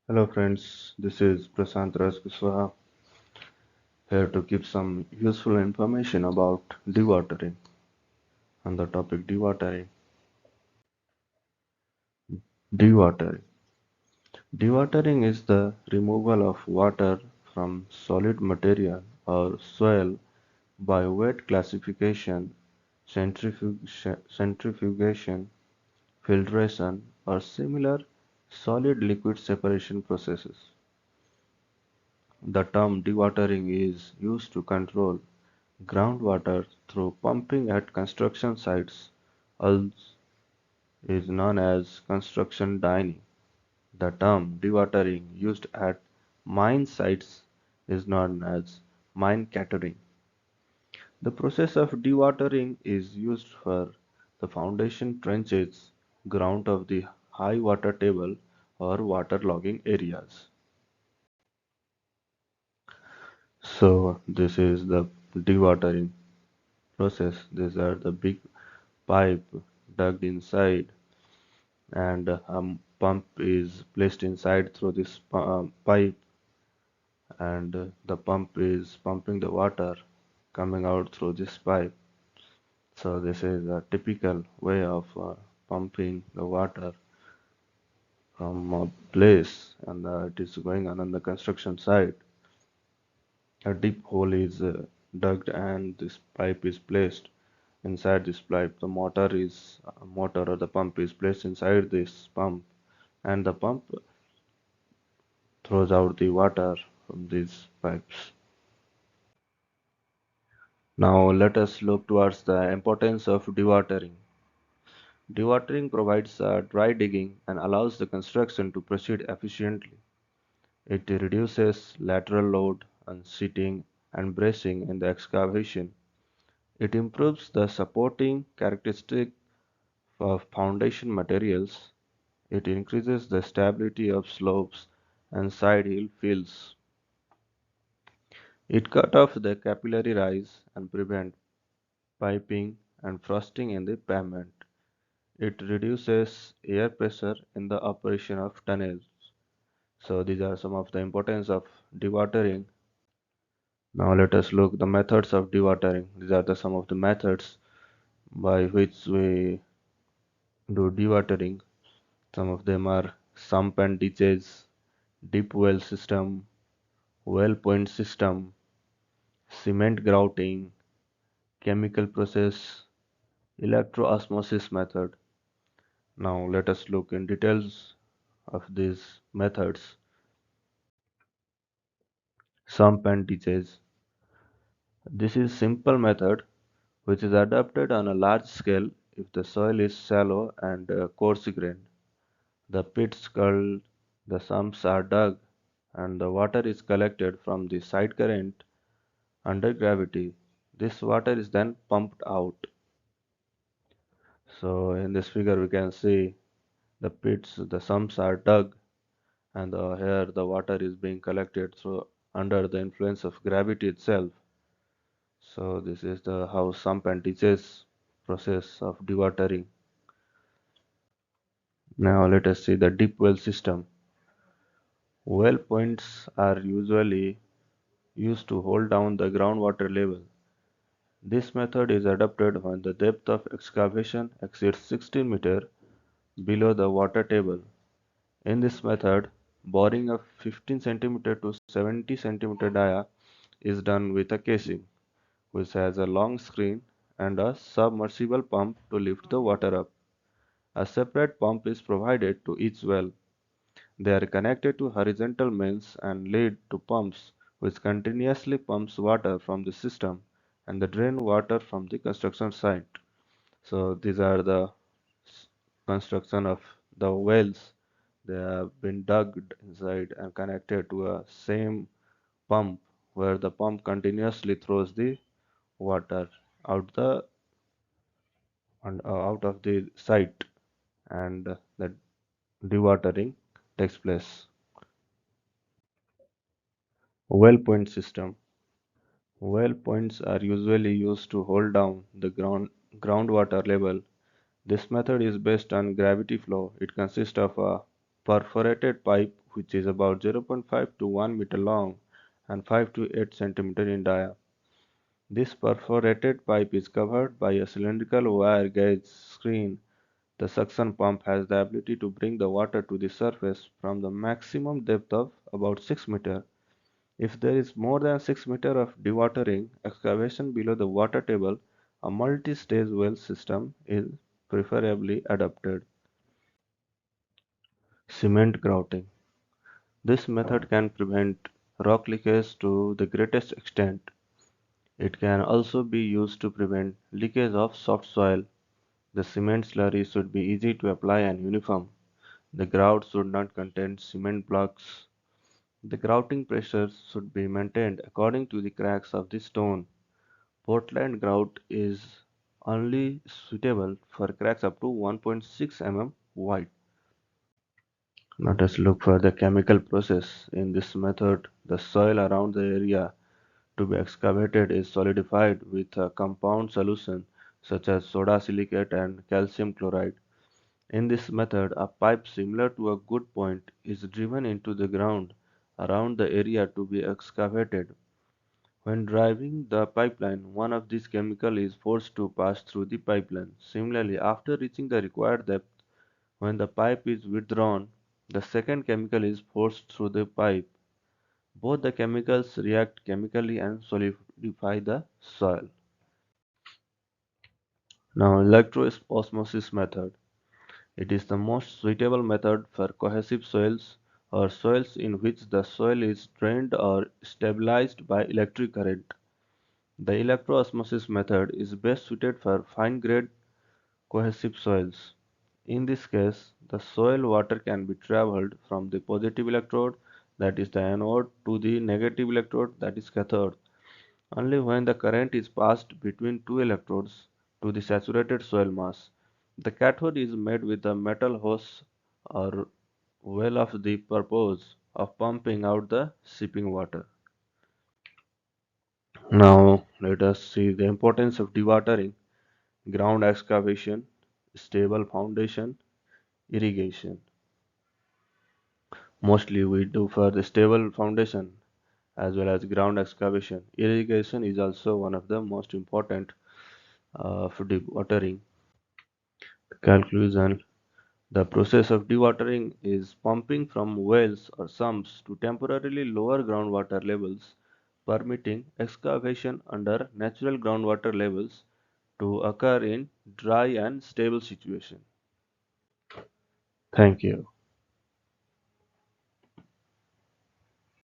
Hello friends, this is Prasant Raskuswaha here to give some useful information about dewatering. On the topic dewatering. Dewatering. Dewatering is the removal of water from solid material or soil by wet classification, centrifugation, filtration, or similar solid-liquid separation processes. The term dewatering is used to control groundwater through pumping at construction sites, also is known as construction draining. The term dewatering used at mine sites is known as mine catering. The process of dewatering is used for the foundation trenches, ground of the high water table or waterlogging areas. So this is the dewatering process. These are the big pipe dug inside and a pump is placed inside through this pipe, and the pump is pumping the water coming out through this pipe. So this is a typical way of pumping the water from a place, and it is going on the construction site. A deep hole is dug and this pipe is placed inside this pipe. The motor or the pump is placed inside this pump, and the pump throws out the water from these pipes. Now let us look towards the importance of dewatering. Dewatering provides dry digging and allows the construction to proceed efficiently. It reduces lateral load on seating and bracing in the excavation. It improves the supporting characteristic of foundation materials. It increases the stability of slopes and side hill fills. It cut off the capillary rise and prevent piping and frosting in the pavement. It reduces air pressure in the operation of tunnels. So these are some of the importance of dewatering. Now let us look the methods of dewatering. These are some of the methods by which we do dewatering. Some of them are sump and ditches, deep well system, well point system, cement grouting, chemical process, electroosmosis method. Now let us look in details of these methods. Sump and ditches. This is simple method which is adopted on a large scale if the soil is shallow and coarse grained. The pits curled, the sumps are dug, and the water is collected from the side current under gravity. This water is then pumped out. So in this figure we can see the pits, the sumps are dug, and here the water is being collected through under the influence of gravity itself. So this is the how sump and ditches process of dewatering. Now let us see the deep well system. Well points are usually used to hold down the groundwater level. This method is adopted when the depth of excavation exceeds 16 meters below the water table. In this method, boring of 15 cm to 70 cm dia is done with a casing, which has a long screen and a submersible pump to lift the water up. A separate pump is provided to each well. They are connected to horizontal mains and lead to pumps which continuously pumps water from the system and the drain water from the construction site. So these are the construction of the wells. They have been dug inside and connected to a same pump where the pump continuously throws the water out the out of the site, and the dewatering takes place. Well point system. Well points are usually used to hold down the groundwater level. This method is based on gravity flow. It consists of a perforated pipe which is about 0.5 to 1 meter long and 5 to 8 centimeter in diameter. This perforated pipe is covered by a cylindrical wire gauge screen. The suction pump has the ability to bring the water to the surface from the maximum depth of about 6 meters. If there is more than 6 meters of dewatering excavation below the water table, a multi-stage well system is preferably adopted. Cement grouting. This method can prevent rock leakage to the greatest extent. It can also be used to prevent leakage of soft soil. The cement slurry should be easy to apply and uniform. The grout should not contain cement blocks. The grouting pressure should be maintained according to the cracks of the stone. Portland grout is only suitable for cracks up to 1.6 mm wide. Let us look for the chemical process. In this method, the soil around the area to be excavated is solidified with a compound solution such as soda silicate and calcium chloride. In this method, a pipe similar to a good point is driven into the ground around the area to be excavated. When driving the pipeline, one of these chemicals is forced to pass through the pipeline. Similarly, after reaching the required depth, when the pipe is withdrawn, the second chemical is forced through the pipe. Both the chemicals react chemically and solidify the soil. Now, electroosmosis method. It is the most suitable method for cohesive soils or soils in which the soil is drained or stabilized by electric current. The electroosmosis method is best suited for fine-grained cohesive soils. In this case, the soil water can be traveled from the positive electrode, that is the anode, to the negative electrode, that is cathode. Only when the current is passed between two electrodes to the saturated soil mass. The cathode is made with a metal hose or well of the purpose of pumping out the seeping water. Now let us see the importance of dewatering, ground excavation, stable foundation, irrigation. Mostly we do for the stable foundation as well as ground excavation. Irrigation is also one of the most important for dewatering. Conclusion. The process of dewatering is pumping from wells or sumps to temporarily lower groundwater levels, permitting excavation under natural groundwater levels to occur in dry and stable situations. Thank you.